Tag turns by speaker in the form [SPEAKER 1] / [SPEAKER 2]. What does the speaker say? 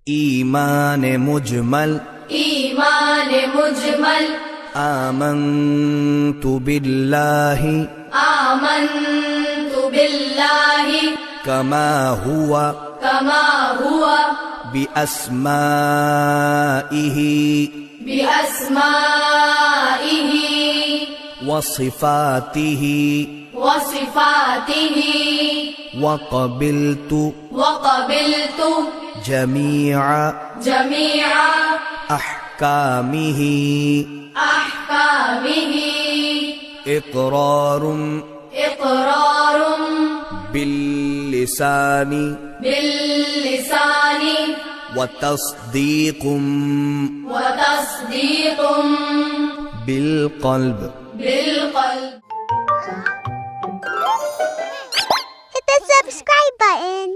[SPEAKER 1] إيمان مجمل آمنت بالله كما هو بأسمائه وصفاته وقبلت جميع أحكامه إقرار باللسان وتصديق بالقلب.
[SPEAKER 2] Hit the subscribe button.